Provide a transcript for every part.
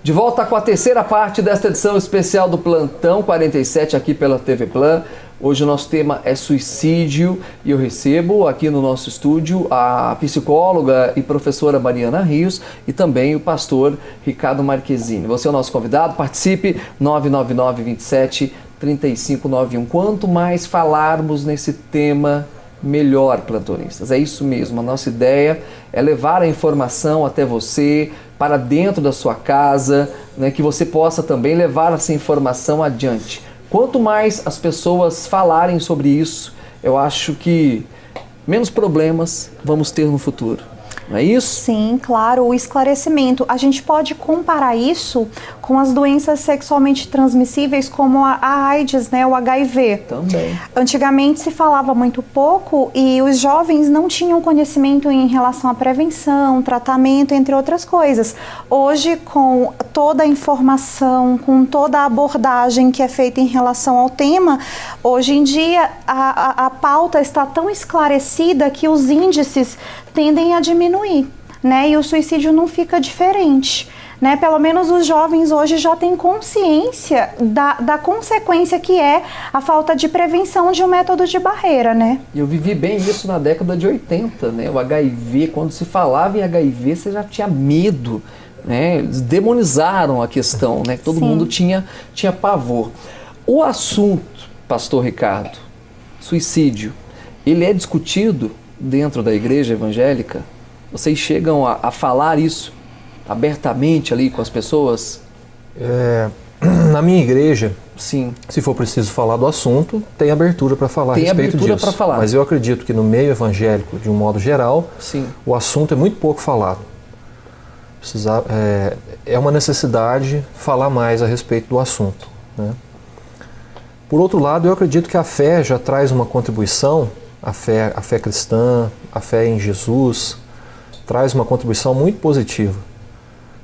De volta com a terceira parte desta edição especial do Plantão 47 aqui pela TV Plan. Hoje o nosso tema é suicídio e eu recebo aqui no nosso estúdio a psicóloga e professora Mariana Rios e também o pastor Ricardo Marquezini. Você é o nosso convidado, participe 999-27-3591. Quanto mais falarmos nesse tema, melhor, plantonistas. É isso mesmo, a nossa ideia é levar a informação até você, para dentro da sua casa, né, que você possa também levar essa informação adiante. Quanto mais as pessoas falarem sobre isso, eu acho que menos problemas vamos ter no futuro. Não é isso? Sim, claro, o esclarecimento. A gente pode comparar isso com as doenças sexualmente transmissíveis como a AIDS, né, o HIV. Também. Antigamente se falava muito pouco e os jovens não tinham conhecimento em relação à prevenção, tratamento, entre outras coisas. Hoje, com toda a informação, com toda a abordagem que é feita em relação ao tema, hoje em dia a pauta está tão esclarecida que os índices tendem a diminuir, né? E o suicídio não fica diferente, né? Pelo menos os jovens hoje já têm consciência da consequência que é a falta de prevenção de um método de barreira, né? Eu vivi bem isso na década de 80, né? O HIV, quando se falava em HIV, você já tinha medo, né? Eles demonizaram a questão, né? Todo mundo tinha pavor. O assunto, pastor Ricardo, suicídio, ele é discutido dentro da igreja evangélica? Vocês chegam a falar isso abertamente ali com as pessoas? Na minha igreja, sim, se for preciso falar do assunto, tem abertura para falar a respeito disso. Tem abertura para falar. Mas eu acredito que no meio evangélico, de um modo geral, sim, o assunto é muito pouco falado. É uma necessidade falar mais a respeito do assunto, né? Por outro lado, eu acredito que a fé já traz uma contribuição. A fé cristã, a fé em Jesus, traz uma contribuição muito positiva,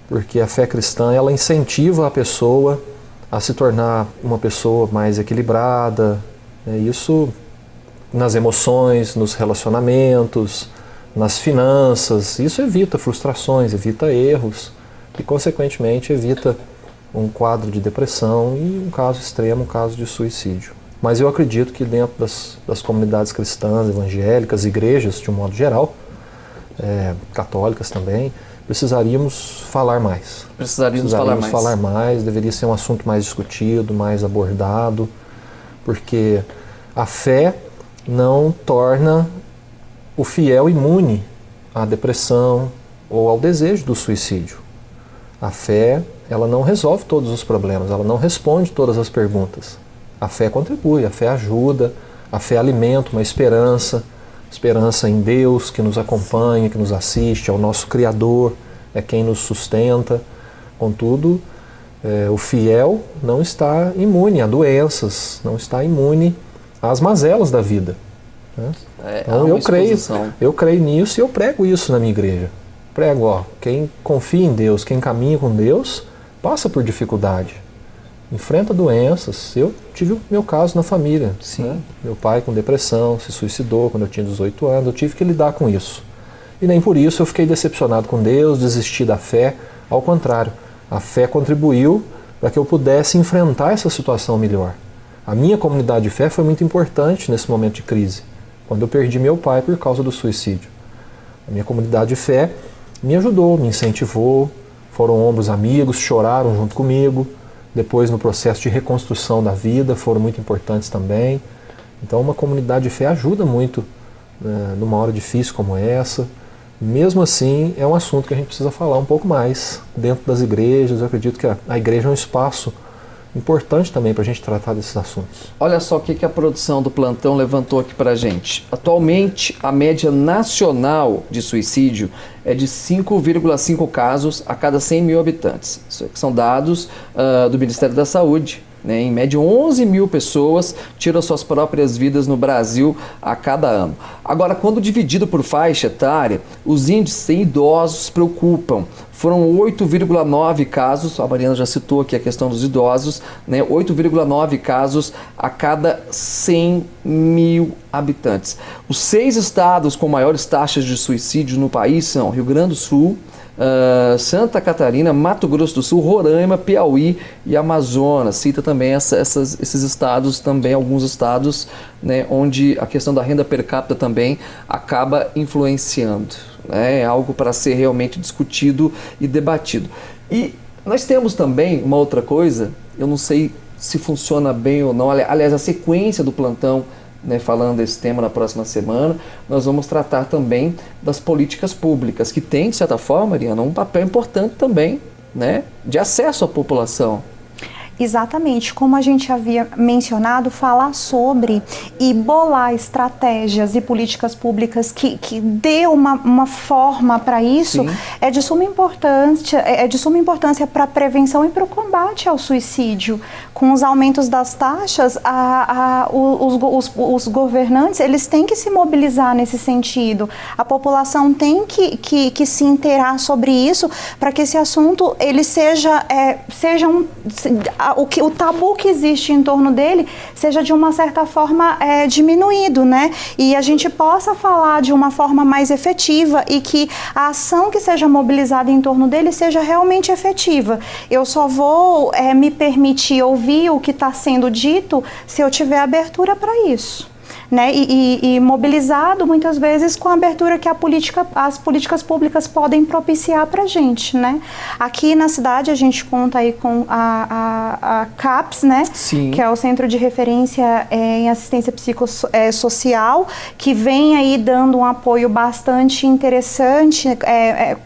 porque a fé cristã ela incentiva a pessoa a se tornar uma pessoa mais equilibrada, né? Isso nas emoções, nos relacionamentos, nas finanças. Isso evita frustrações, evita erros e, consequentemente, evita um quadro de depressão e, um caso extremo, um caso de suicídio. Mas eu acredito que dentro das comunidades cristãs, evangélicas, igrejas de um modo geral, católicas também, precisaríamos falar mais. Precisaríamos falar mais, deveria ser um assunto mais discutido, mais abordado, porque a fé não torna o fiel imune à depressão ou ao desejo do suicídio. A fé, ela não resolve todos os problemas, ela não responde todas as perguntas. A fé contribui, a fé ajuda, a fé alimenta uma esperança em Deus que nos acompanha, que nos assiste, é o nosso Criador, é quem nos sustenta. Contudo, o fiel não está imune a doenças, não está imune às mazelas da vida, né? Então eu creio nisso e eu prego isso na minha igreja. Prego, quem confia em Deus, quem caminha com Deus, passa por dificuldade. Enfrenta doenças. Eu tive o meu caso na família. Né? Meu pai com depressão, se suicidou quando eu tinha 18 anos, eu tive que lidar com isso. E nem por isso eu fiquei decepcionado com Deus, desisti da fé. Ao contrário, a fé contribuiu para que eu pudesse enfrentar essa situação melhor. A minha comunidade de fé foi muito importante nesse momento de crise, quando eu perdi meu pai por causa do suicídio. A minha comunidade de fé me ajudou, me incentivou, foram ombros amigos, choraram junto comigo. Depois, no processo de reconstrução da vida, foram muito importantes também. Então, uma comunidade de fé ajuda muito numa hora difícil como essa. Mesmo assim, é um assunto que a gente precisa falar um pouco mais dentro das igrejas. Eu acredito que a igreja é um espaço importante também para a gente tratar desses assuntos. Olha só o que a produção do Plantão levantou aqui para a gente. Atualmente, a média nacional de suicídio é de 5,5 casos a cada 100 mil habitantes. Isso são dados do Ministério da Saúde. Né? Em média, 11 mil pessoas tiram suas próprias vidas no Brasil a cada ano. Agora, quando dividido por faixa etária, os índices em idosos preocupam. Foram 8,9 casos, a Mariana já citou aqui a questão dos idosos, né? 8,9 casos a cada 100 mil habitantes. Os 6 estados com maiores taxas de suicídio no país são Rio Grande do Sul, Santa Catarina, Mato Grosso do Sul, Roraima, Piauí e Amazonas. Cita também esses estados, também alguns estados, né, onde a questão da renda per capita também acaba influenciando. Né, é algo para ser realmente discutido e debatido. E nós temos também uma outra coisa, eu não sei se funciona bem ou não, aliás, a sequência do plantão, né, falando desse tema na próxima semana, nós vamos tratar também das políticas públicas, que tem, de certa forma, Mariana, um papel importante também, né, de acesso à população. Exatamente, como a gente havia mencionado, falar sobre e bolar estratégias e políticas públicas que dê uma forma para isso. Sim. É de suma importância para a prevenção e para o combate ao suicídio. Com os aumentos das taxas, os governantes eles têm que se mobilizar nesse sentido. A população tem que se inteirar sobre isso para que esse assunto ele seja o tabu que existe em torno dele seja de uma certa forma diminuído, né? E a gente possa falar de uma forma mais efetiva e que a ação que seja mobilizada em torno dele seja realmente efetiva. Eu só vou me permitir ouvir o que está sendo dito se eu tiver abertura para isso. Né? E mobilizado muitas vezes com a abertura que as políticas públicas podem propiciar para a gente, né? Aqui na cidade a gente conta aí com a CAPS, né? Sim. Que é o Centro de Referência em Assistência Psicossocial, que vem aí dando um apoio bastante interessante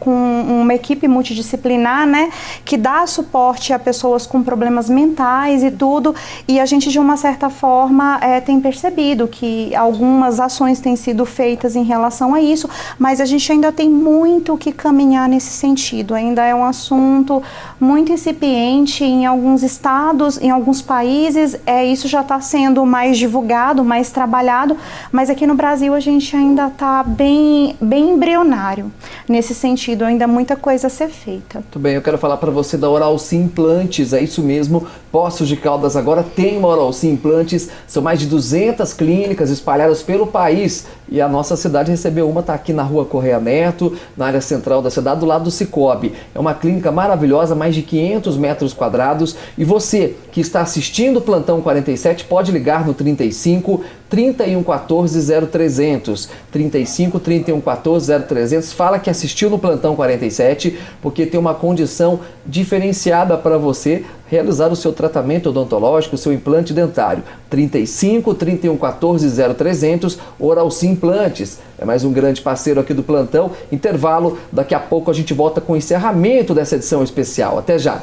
com uma equipe multidisciplinar, né? Que dá suporte a pessoas com problemas mentais e tudo, e a gente de uma certa forma tem percebido que algumas ações têm sido feitas em relação a isso, mas a gente ainda tem muito que caminhar nesse sentido. Ainda é um assunto muito incipiente em alguns estados, em alguns países, isso já está sendo mais divulgado, mais trabalhado, mas aqui no Brasil a gente ainda está bem embrionário nesse sentido, ainda muita coisa a ser feita. Muito bem, eu quero falar para você da Oralci Implantes, é isso mesmo, Poços de Caldas agora tem uma Oralci Implantes, são mais de 200 clínicas espalhadas pelo país e a nossa cidade recebeu uma, está aqui na Rua Correia Neto, na área central da cidade, do lado do Cicobi. É uma clínica maravilhosa, mais de 500 metros quadrados, e você que está assistindo o Plantão 47 pode ligar no 35 31 14 0300, 35 31 14 0300, fala que assistiu no Plantão 47, porque tem uma condição diferenciada para você realizar o seu tratamento odontológico, o seu implante dentário. 35 31 14 0300, Oralci Implantes. É mais um grande parceiro aqui do Plantão. Intervalo, daqui a pouco a gente volta com o encerramento dessa edição especial. Até já!